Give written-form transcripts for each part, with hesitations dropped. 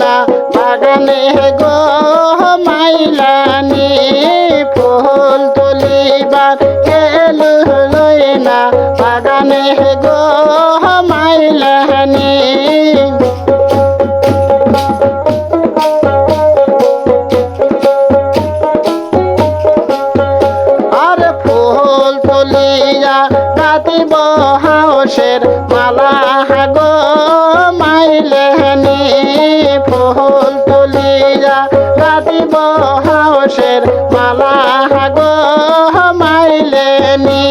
না বাগানে গো মাইলানি ফুল তুলিবার গেলু না বাগানে গো মাইলানি আর ফুল তুলিয়া গাঁথিব হাউসের মালা গো মাইলানি ফুল তুলিয়া গাঁথিব হাউসের মালা গো মাইলানি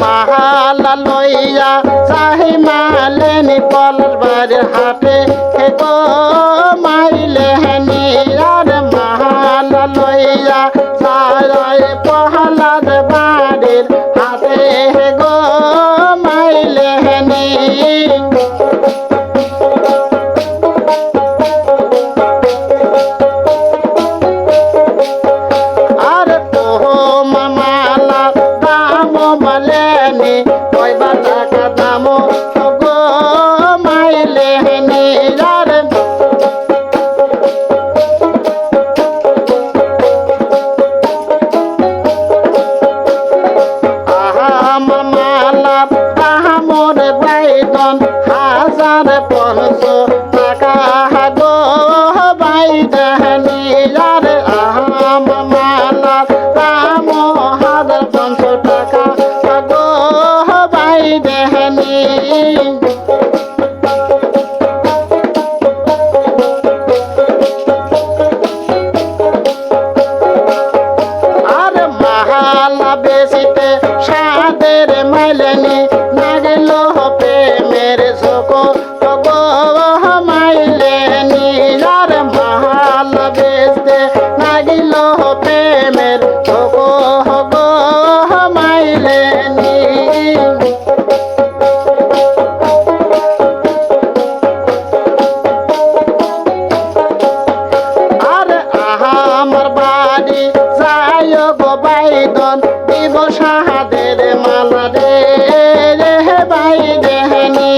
মালা লইয়া চাহি মালেনি পলবার হাটে গো মাইলেনি আর মালা লইয়া চাই পহলাদ বাড়ির হাটে গো মাইলেনি আর তো মালা দাম বলেনি কয়বার টাকা দাম গো মাইলেনি আর আমার মালা দামর বাইদন 1500 টাকা গো বাইদানি আর আমার মালা দাম 1500 টাকা গো বাইদানি আর মালা বেশিতে সাদের মাইলেনি নাগিল প্রেমের শোক গো মাইলেনি আর মালা বেশতে নাগিল প্রেমের শোক গো মাইলেনি আর আমার বাড়ি যায় গো বাইদন দিব সাহাদের মালা রে বাইদেনি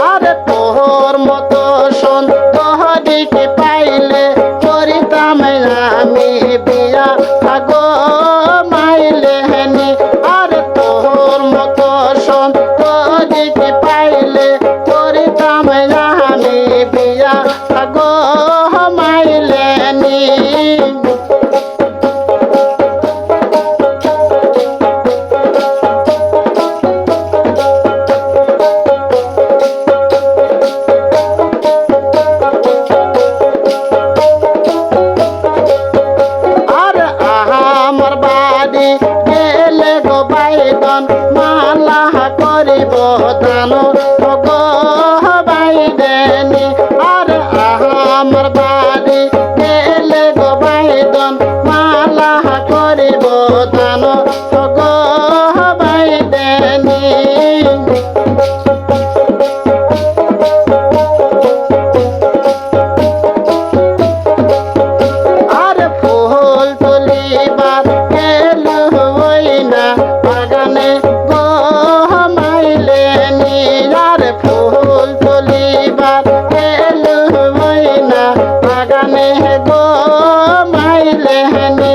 আরে তোর মতো শোন তোহদিকে পাইলে করিতাম আমি বিয়া গো মাইলেনি আরে তোর মতো শোন তোহদিকে পাইলে করিতাম আমি বিয়া গো মাইলেনি আর আমার বাড়ি গেলে গো বাইদন মালা করিব দান গো বাইদেনি আর আমার বাড়ি গেলে গো বাইদন মালা করিব দান গো বাইদেনি আর ফুল তুলিবার গেলু না বাগানে গো মাইলেনি আর ফুল তুলিবার গেলু না বাগানে গো মাইলেনি